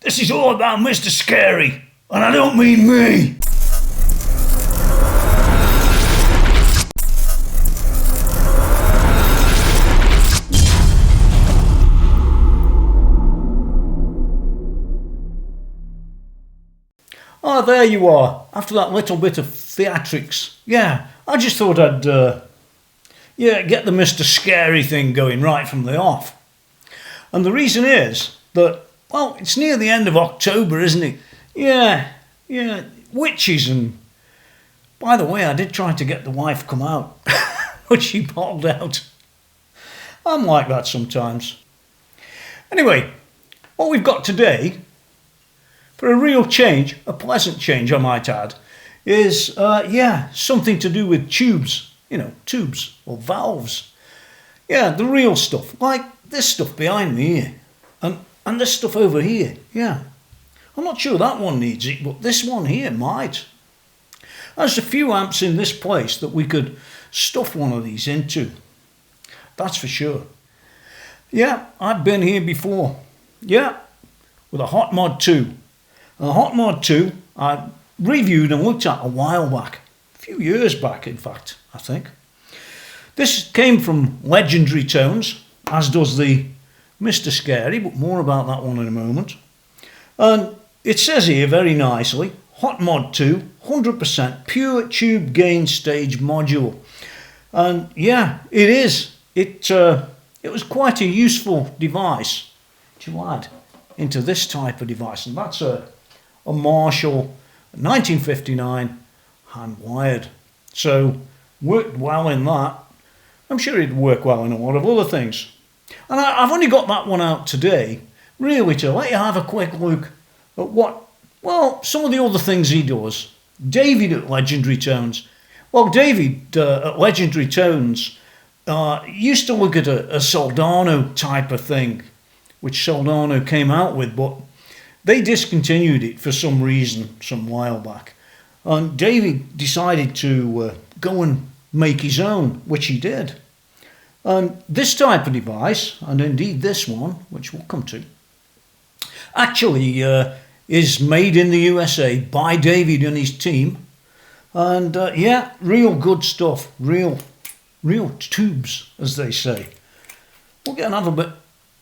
This is all about Mr. Scary, and I don't mean me. Oh, there you are, after that little bit of theatrics. Yeah, I just thought I'd get the Mr. Scary thing going right from the off. And the reason is that, well, it's near the end of October, isn't it? Yeah, witches. And by the way, I did try to get the wife come out, but she pulled out. I'm like that sometimes. Anyway, what we've got today, for a real change, a pleasant change I might add, is, something to do with tubes. You know, tubes or valves. Yeah, the real stuff, like this stuff behind me here. And this stuff over here, yeah. I'm not sure that one needs it, but this one here might. There's a few amps in this place that we could stuff one of these into. That's for sure. Yeah, I've been here before. Yeah, with a Hot Mod 2. And the Hot Mod 2 I reviewed and looked at a while back. A few years back, in fact, I think. This came from Legendary Tones, as does the Mr. Scary, but more about that one in a moment. And it says here very nicely, Hot Mod 2, 100% pure tube gain stage module. And yeah, it is. It was quite a useful device to add into this type of device. And that's a Marshall 1959 hand wired. So worked well in that. I'm sure it'd work well in a lot of other things. And I've only got that one out today, really, to let you have a quick look at some of the other things he does. David at Legendary Tones. Well, David at Legendary Tones used to look at a Soldano type of thing, which Soldano came out with, but they discontinued it for some reason some while back. And David decided to go and make his own, which he did. And this type of device, and indeed this one, which we'll come to, actually is made in the USA by David and his team. And real good stuff, real tubes, as they say. We'll get another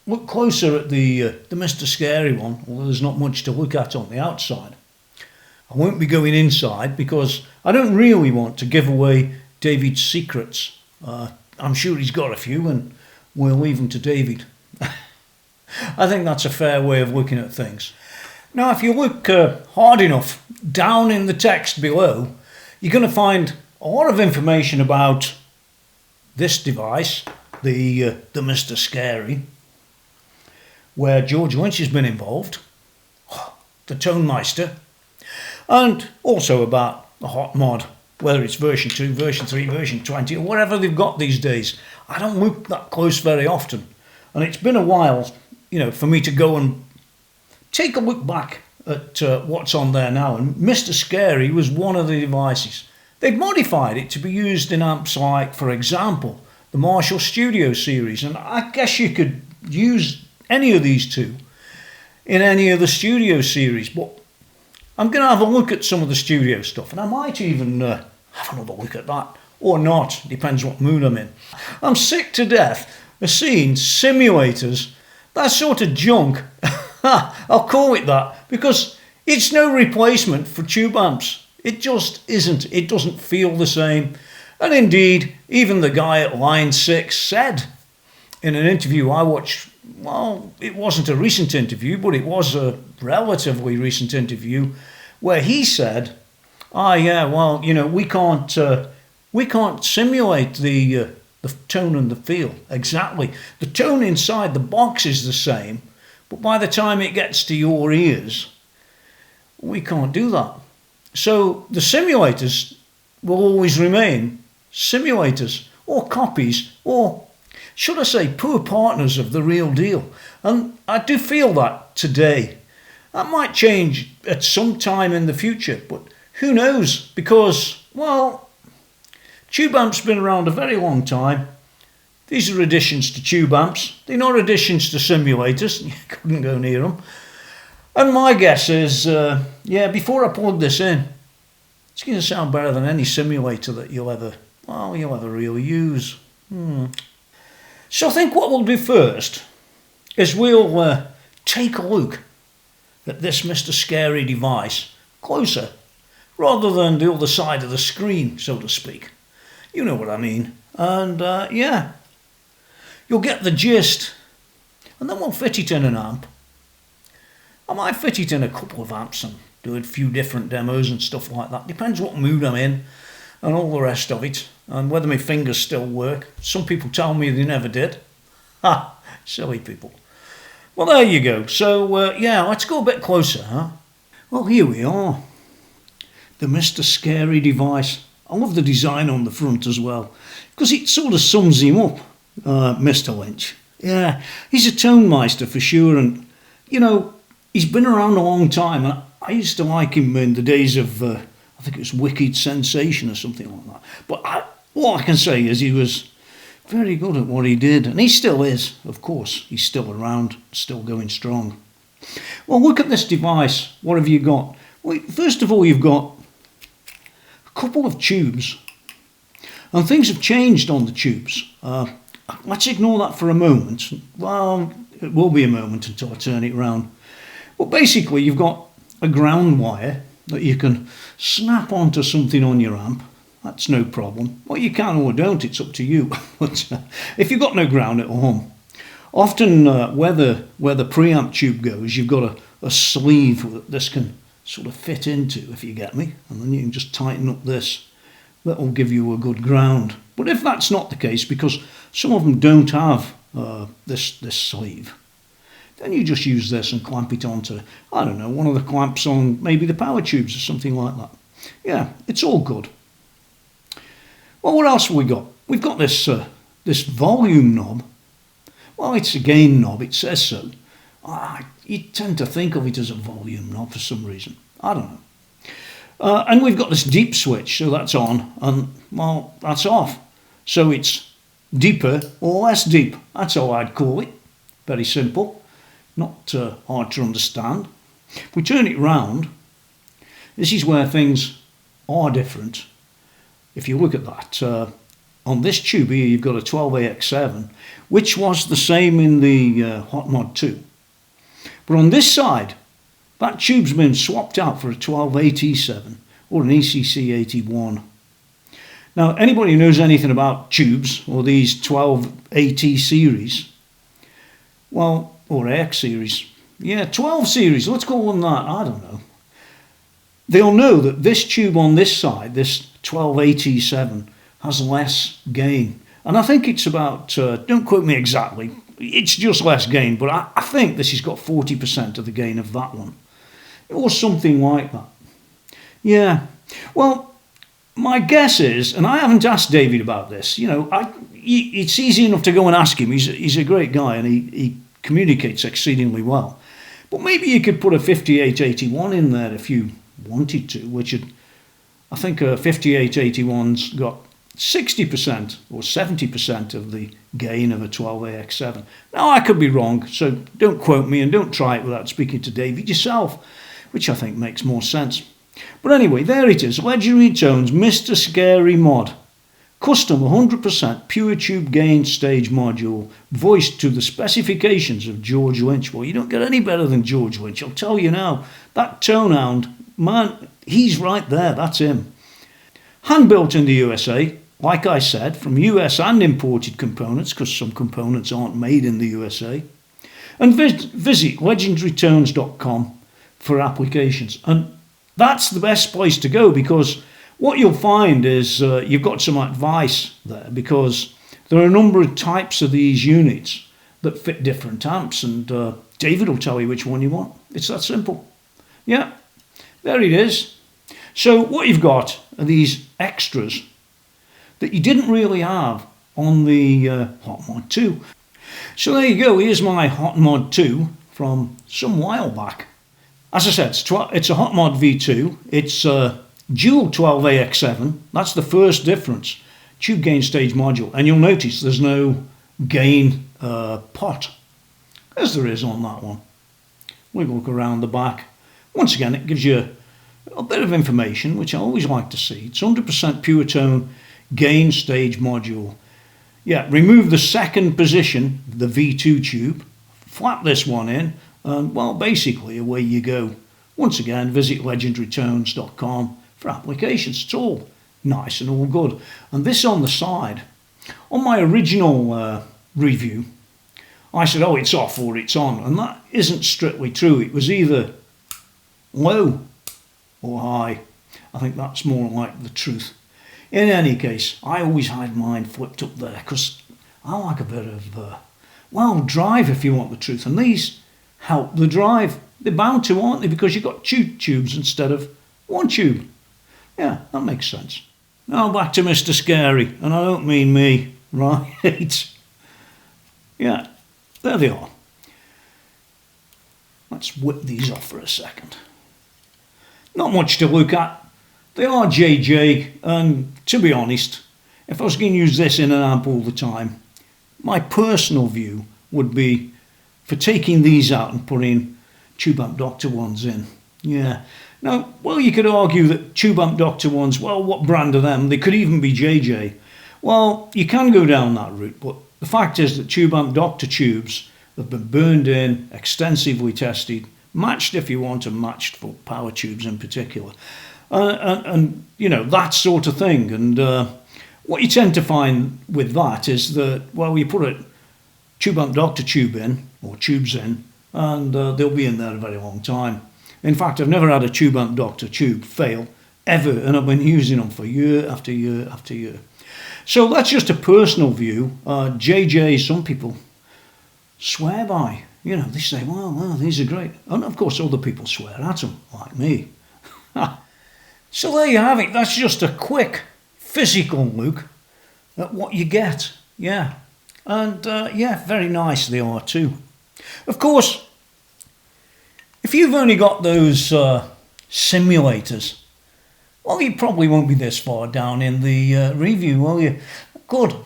look closer at the Mr. Scary one, although there's not much to look at on the outside. I won't be going inside because I don't really want to give away David's secrets. I'm sure he's got a few and we'll leave them to David. I think that's a fair way of looking at things. Now, if you look hard enough down in the text below, you're going to find a lot of information about this device, the Mr. Scary, where George Lynch has been involved, the Tone Meister, and also about the Hot Mod, whether it's version 2, version 3, version 20, or whatever they've got these days. I don't look that close very often, and it's been a while, for me to go and take a look back at what's on there now. And Mr. Scary was one of the devices. They've modified it to be used in amps like, for example, the Marshall Studio series, and I guess you could use any of these two in any of the Studio series, but I'm going to have a look at some of the Studio stuff, and I might even have another look at that, or not, depends what mood I'm in. I'm sick to death of seeing simulators, that sort of junk, I'll call it that, because it's no replacement for tube amps. It just isn't. It doesn't feel the same. And indeed, even the guy at Line 6 said in an interview I watched, well, it wasn't a recent interview, but it was a relatively recent interview, where he said, we can't simulate the tone and the feel exactly. The tone inside the box is the same, but by the time it gets to your ears, we can't do that. So the simulators will always remain simulators, or copies, or should I say poor partners of the real deal. And I do feel that today. That might change at some time in the future, but who knows? Because, well, tube amps been around a very long time. These are additions to tube amps. They're not additions to simulators. You couldn't go near them. And my guess is, yeah, before I plug this in, it's going to sound better than any simulator that you'll ever really use. So I think what we'll do first is we'll take a look at this Mr. Scary device closer, rather than the other side of the screen, so to speak. You know what I mean. And yeah, you'll get the gist. And then we'll fit it in an amp. I might fit it in a couple of amps and do a few different demos and stuff like that. Depends what mood I'm in and all the rest of it, and whether my fingers still work. Some people tell me they never did. Ha! Silly people. Well, there you go. So, yeah, let's go a bit closer, huh? Well, here we are. The Mr. Scary device. I love the design on the front as well, because it sort of sums him up, Mr. Lynch. Yeah, he's a tone meister for sure, and, you know, he's been around a long time. I used to like him in the days of, I think it was Wicked Sensation or something like that. But all I can say is he was very good at what he did, and he still is, of course. He's still around, still going strong. Well, look at this device. What have you got? Well, first of all, you've got a couple of tubes, and things have changed on the tubes. Let's ignore that for a moment. Well, it will be a moment until I turn it around. But basically, you've got a ground wire that you can snap onto something on your amp. That's no problem. Well, you can or don't, it's up to you. But if you've got no ground at home, often where the preamp tube goes, you've got a sleeve that this can sort of fit into, if you get me. And then you can just tighten up this. That will give you a good ground. But if that's not the case, because some of them don't have this sleeve, then you just use this and clamp it onto, I don't know, one of the clamps on maybe the power tubes or something like that. Yeah, it's all good. Well, what else have we got? We've got this volume knob. Well, it's a gain knob, it says so. You tend to think of it as a volume knob for some reason. I don't know. And we've got this deep switch, so that's on, and, well, that's off. So it's deeper or less deep. That's how I'd call it. Very simple. Not hard to understand. If we turn it round, this is where things are different. If you look at that, on this tube here you've got a 12AX7, which was the same in the Hot Mod 2. But on this side, that tube's been swapped out for a 12AT7 or an ECC81. Now, anybody who knows anything about tubes or these 12AT series, well, or AX series, yeah, 12 series, let's call them that, I don't know. They'll know that this tube on this side, this 12AT7, has less gain. And I think it's about, don't quote me exactly, it's just less gain, but I think this has got 40% of the gain of that one. Or something like that. Yeah, well, my guess is, and I haven't asked David about this, you know, it's easy enough to go and ask him. He's a great guy and he communicates exceedingly well. But maybe you could put a 5881 in there if you wanted to, which I think a 5881's got 60% or 70% of the gain of a 12AX7. Now, I could be wrong, so don't quote me and don't try it without speaking to David yourself, which I think makes more sense. But anyway, there it is, Legendary Tones Mr. Scary Mod. Custom 100% pure tube gain stage module, voiced to the specifications of George Lynch. Well, you don't get any better than George Lynch, I'll tell you now. That tone hound, man, he's right there, that's him. Hand built in the USA, like I said, from US and imported components, because some components aren't made in the USA. And visit legendarytones.com for applications. And that's the best place to go, because what you'll find is you've got some advice there, because there are a number of types of these units that fit different amps, and David will tell you which one you want. It's that simple. Yeah, there it is. So what you've got are these extras that you didn't really have on the Hot Mod 2. So there you go, here's my Hot Mod 2 from some while back. As I said, it's a Hot Mod V2, it's dual 12AX7, that's the first difference, tube gain stage module, and you'll notice there's no gain pot, as there is on that one. We look around the back. Once again, it gives you a bit of information, which I always like to see. It's 100% pure tone gain stage module. Yeah, remove the second position, the V2 tube, flap this one in, and well, basically away you go. Once again, visit legendarytones.com for applications. It's all nice and all good. And this on the side, on my original review, I said, oh, it's off or it's on, and that isn't strictly true. It was either low or high. I think that's more like the truth. In any case, I always had mine flipped up there because I like a bit of, well, drive if you want the truth. And these help the drive. They're bound to, aren't they? Because you've got two tubes instead of one tube. Yeah, that makes sense. Now back to Mr. Scary, and I don't mean me, right? Yeah, there they are. Let's whip these off for a second. Not much to look at. They are JJ, and to be honest, if I was going to use this in an amp all the time, my personal view would be for taking these out and putting Tube Amp Doctor ones in. Yeah. Now, well, you could argue that Tube Amp Doctor ones, well, what brand are them? They could even be JJ. Well, you can go down that route, but the fact is that Tube Amp Doctor tubes have been burned in, extensively tested, matched if you want, and matched for power tubes in particular. And you know, that sort of thing. And what you tend to find with that is that, well, you put a Tube Amp Doctor tube in, or tubes in, and they'll be in there a very long time. In fact, I've never had a Tube Amp Doctor tube fail, ever, and I've been using them for year after year after year. So that's just a personal view. JJ, some people swear by. You know, they say, well, these are great. And of course, other people swear at them, like me. So there you have it. That's just a quick physical look at what you get. Yeah. And yeah, very nice they are too. Of course, if you've only got those simulators, well, you probably won't be this far down in the review, will you? Good.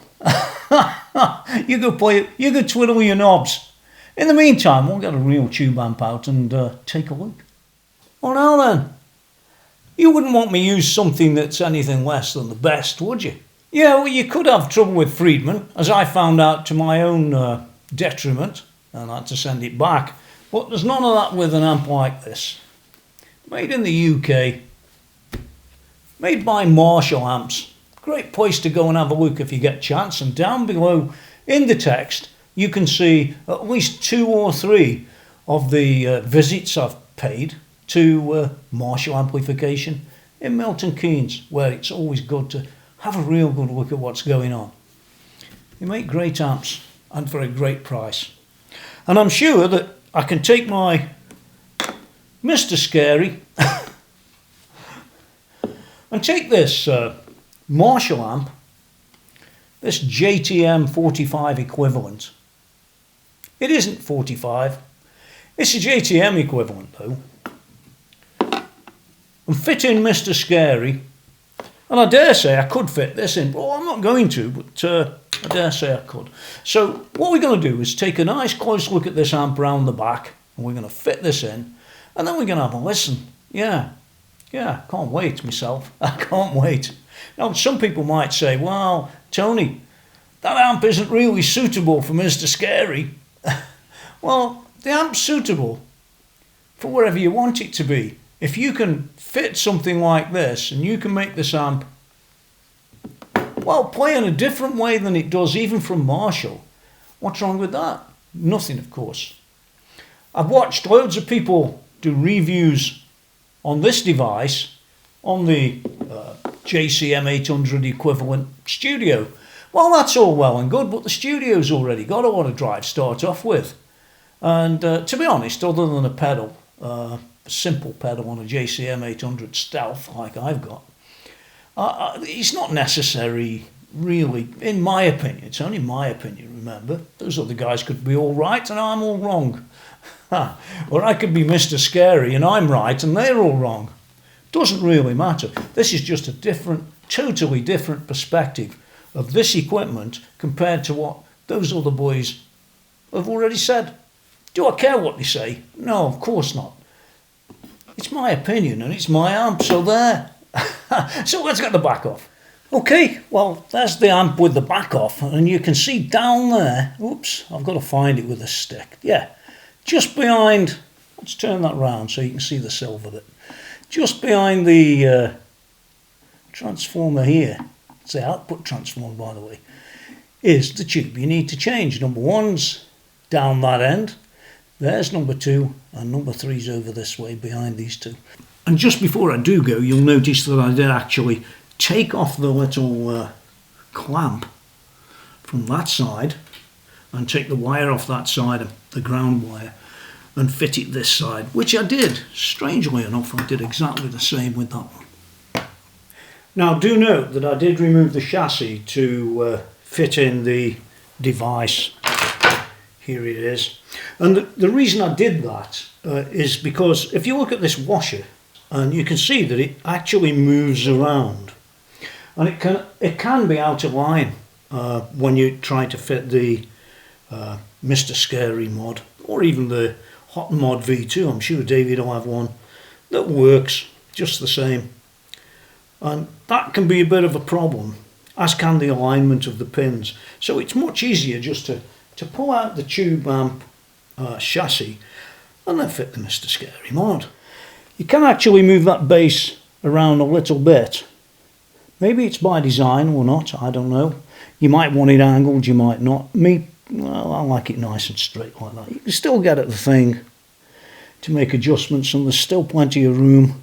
You go play it. You go twiddle your knobs. In the meantime, we'll get a real tube amp out and take a look. Well, now then, you wouldn't want me to use something that's anything less than the best, would you? Yeah, well, you could have trouble with Friedman, as I found out to my own detriment, and I had to send it back. But there's none of that with an amp like this. Made in the UK. Made by Marshall amps. Great place to go and have a look if you get a chance. And down below in the text, you can see at least 2 or 3 of the visits I've paid to Marshall Amplification in Milton Keynes, where it's always good to have a real good look at what's going on. They make great amps, and for a great price. And I'm sure that I can take my Mr. Scary and take this Marshall amp, this JTM 45 equivalent. It isn't 45, it's a JTM equivalent though, and fit in Mr. Scary, and I dare say I could fit this in, but I'm not going to, but I dare say I could. So what we're going to do is take a nice close look at this amp round the back, and we're going to fit this in, and then we're going to have a listen. Yeah, can't wait myself, I can't wait. Now some people might say, well, Tony, that amp isn't really suitable for Mr. Scary. Well, the amp's suitable for wherever you want it to be. If you can fit something like this and you can make this amp, well, play in a different way than it does even from Marshall, what's wrong with that? Nothing, of course. I've watched loads of people do reviews on this device on the JCM800 equivalent Studio. Well, that's all well and good, but the Studio's already got a lot of drive to start off with. And to be honest, other than a pedal, a simple pedal on a JCM800 Stealth like I've got, it's not necessary, really, in my opinion. It's only my opinion, remember. Those other guys could be all right and I'm all wrong. Or I could be Mr. Scary and I'm right and they're all wrong. Doesn't really matter. This is just a different, totally different perspective of this equipment compared to what those other boys have already said. Do I care what they say? No, of course not. It's my opinion and it's my amp, so there. So let's get the back off. Okay, well, there's the amp with the back off, and you can see down there, oops, I've got to find it with a stick. Yeah, just behind, let's turn that round so you can see the silver bit. Just behind the transformer here, it's the output transformer by the way, is the tube you need to change. Number 1's down that end, there's number 2, and number 3's over this way behind these two. And just before I do go, you'll notice that I did actually take off the little clamp from that side and take the wire off that side, the ground wire, and fit it this side, which I did. Strangely enough, I did exactly the same with that one. Now do note that I did remove the chassis to fit in the device. Here it is. And the reason I did that is because if you look at this washer, and you can see that it actually moves around, and it can be out of line when you try to fit the Mr. Scary mod, or even the Hot Mod V2. I'm sure David will have one that works just the same, and that can be a bit of a problem, as can the alignment of the pins. So it's much easier just to pull out the tube amp chassis and then fit the Mr. Scary mod. You can actually move that bass around a little bit. Maybe it's by design or not, I don't know. You might want it angled, you might not. Me, well, I like it nice and straight like that. You can still get at the thing to make adjustments, and there's still plenty of room.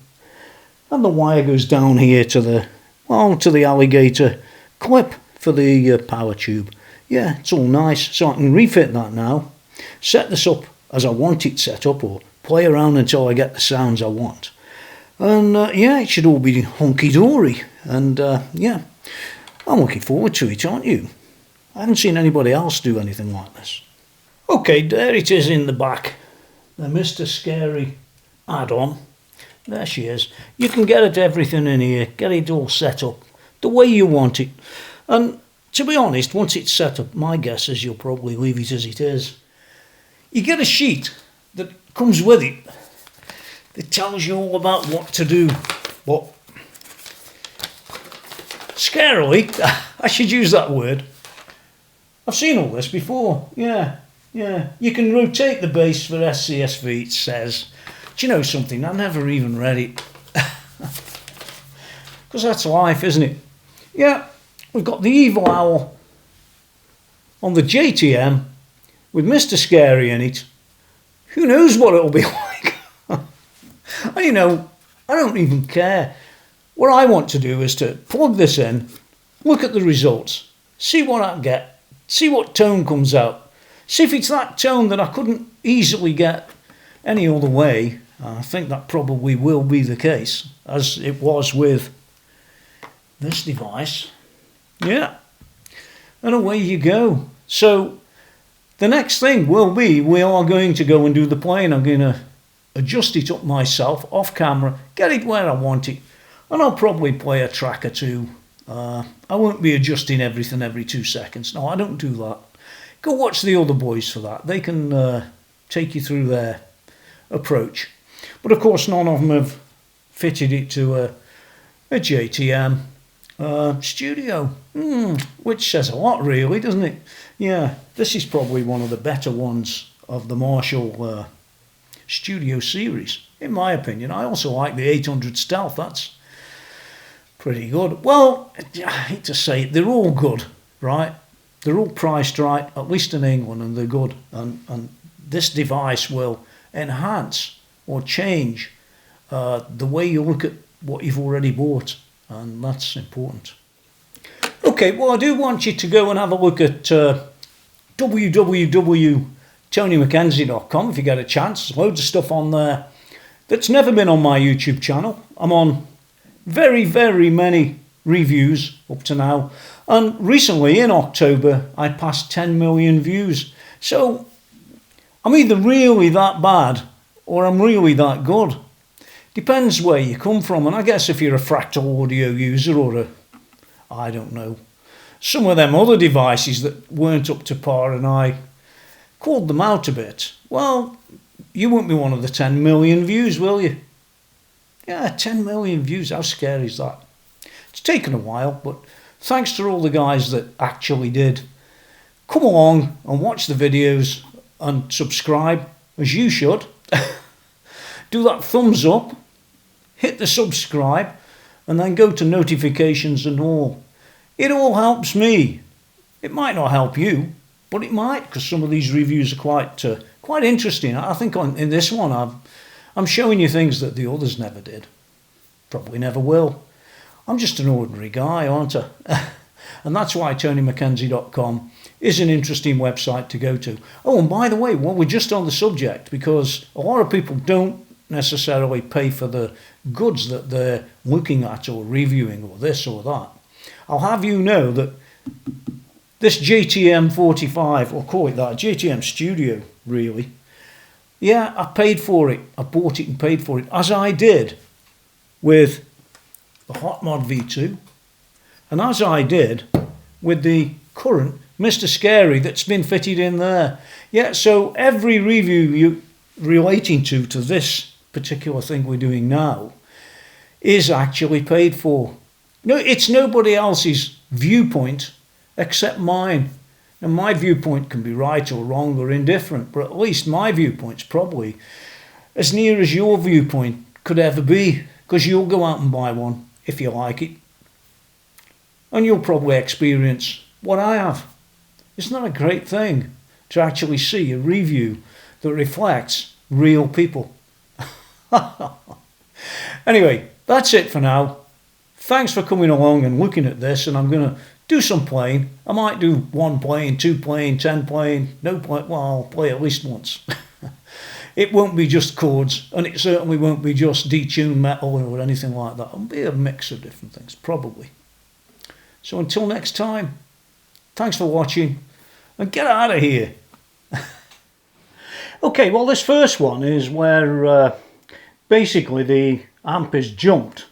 And the wire goes down here to the alligator clip for the power tube. Yeah, it's all nice. So I can refit that now, set this up as I want it set up, or play around until I get the sounds I want. And yeah, it should all be hunky-dory. And yeah, I'm looking forward to it, aren't you? I haven't seen anybody else do anything like this. Okay, there it is in the back. The Mr. Scary add-on. There she is. You can get at everything in here, get it all set up the way you want it. And to be honest, once it's set up, my guess is you'll probably leave it as it is. You get a sheet that comes with it that tells you all about what to do. But scarily, I should use that word, I've seen all this before. Yeah. You can rotate the bass for SCSV, it says. Do you know something? I never even read it. Because that's life, isn't it? Yeah, we've got the Evil Owl on the JTM with Mr. Scary in it. Who knows what it'll be like? You know, I don't even care. What I want to do is to plug this in, look at the results, see what I get, see what tone comes out, see if it's that tone that I couldn't easily get any other way. I think that probably will be the case, as it was with this device. Yeah, and away you go. So the next thing will be, we are going to go and do the playing. I'm going to adjust it up myself off camera, get it where I want it, and I'll probably play a track or two. I won't be adjusting everything every 2 seconds. No, I don't do that. Go watch the other boys for that. They can take you through their approach. But of course, none of them have fitted it to a JTM Studio, which says a lot, really, doesn't it? Yeah, this is probably one of the better ones of the Marshall Studio series, in my opinion. I also like the 800 Stealth. That's pretty good. Well, I hate to say it, they're all good, right? They're all priced right, at least in England, and they're good. And this device will enhance or change the way you look at what you've already bought, and that's important. Okay, well, I do want you to go and have a look at www.tonymackenzie.com if you get a chance. There's loads of stuff on there that's never been on my YouTube channel. I'm on very, very many reviews up to now, and recently in October I passed 10 million views. So I'm either really that bad or I'm really that good. Depends where you come from, and I guess if you're a fractal audio user or I don't know, some of them other devices that weren't up to par and I called them out a bit, well, you won't be one of the 10 million views, will you? Yeah, 10 million views, how scary is that? It's taken a while, but thanks to all the guys that actually did. Come along and watch the videos and subscribe, as you should. Do that thumbs up, hit the subscribe, and then go to notifications and all. It all helps me. It might not help you, but it might, because some of these reviews are quite interesting. I think in this one I'm showing you things that the others never did. Probably never will. I'm just an ordinary guy, aren't I? And that's why TonyMcKenzie.com is an interesting website to go to. Oh, and by the way, while we're just on the subject, because a lot of people don't necessarily pay for the goods that they're looking at or reviewing or this or that, I'll have you know that this JTM 45, or call it that, JTM Studio, really, yeah, I paid for it. I bought it and paid for it, as I did with the Hot Mod V2, and as I did with the current Mr. Scary that's been fitted in there. Yeah, so every review relating to this particular thing we're doing now is actually paid for. No, it's nobody else's viewpoint except mine. And my viewpoint can be right or wrong or indifferent, but at least my viewpoint's probably as near as your viewpoint could ever be, because you'll go out and buy one if you like it. And you'll probably experience what I have. Isn't that a great thing to actually see a review that reflects real people? Anyway, that's it for now. Thanks for coming along and looking at this, and I'm going to do some playing. I might do 1 playing, 2 playing, 10 playing, no play. Well, I'll play at least once. It won't be just chords, and it certainly won't be just detuned metal or anything like that. It'll be a mix of different things, probably. So until next time, thanks for watching, and get out of here. Okay, well, this first one is where basically the amp is jumped.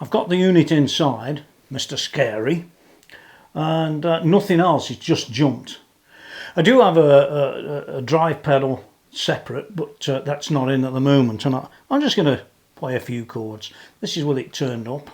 I've got the unit inside, Mr. Scary, and nothing else, it's just jumped. I do have a drive pedal separate, but that's not in at the moment, and I'm just going to play a few chords. This is with it turned up.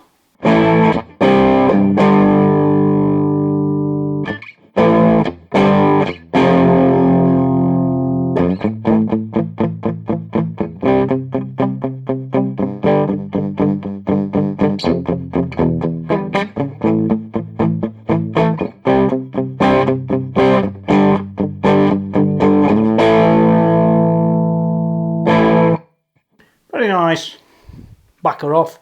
Very nice. Back her off.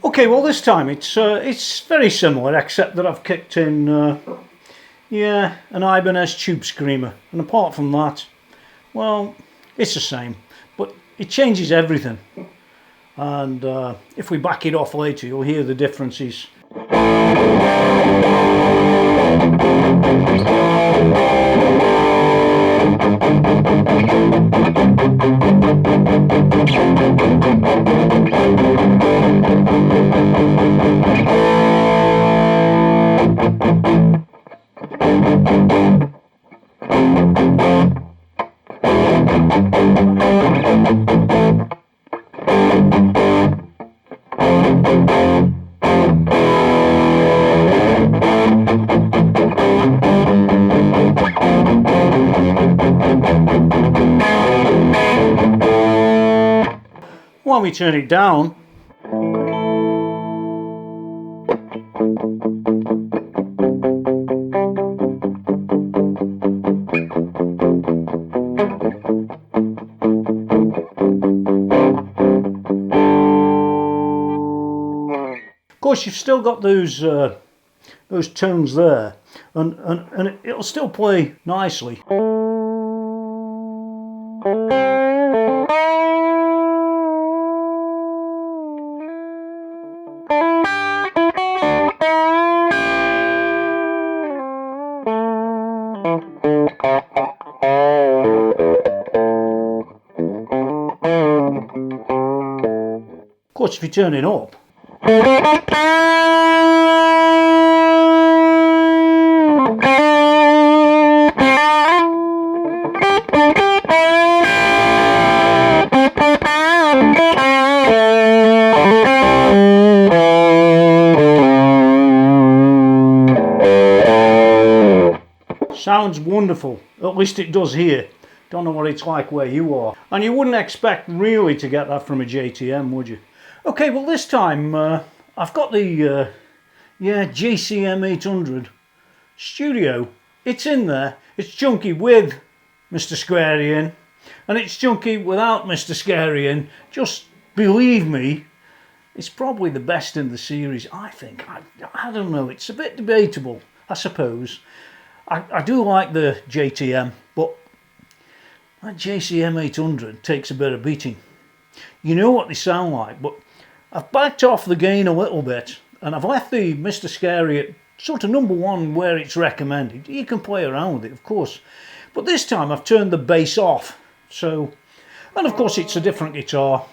Okay, well, this time it's very similar, except that I've kicked in yeah, an Ibanez Tube Screamer, and apart from that, well, it's the same, but it changes everything. And if we back it off later, you'll hear the differences. When we turn it down, of course you've still got those tones there, and it'll still play nicely. Of course, if you turn it up, sounds wonderful. At least it does here. Don't know what it's like where you are. And you wouldn't expect really to get that from a JTM, would you? Okay, well this time I've got the JCM800 Studio. It's in there. It's chunky with Mr. Squarey in, and it's chunky without Mr. Squarey in. Just believe me, it's probably the best in the series, I think. I don't know, it's a bit debatable, I suppose. I do like the JTM, but that JCM800 takes a bit of beating. You know what they sound like, but I've backed off the gain a little bit, and I've left the Mr. Squarey at sort of #1 where it's recommended. You can play around with it, of course, but this time I've turned the bass off. So, and of course it's a different guitar.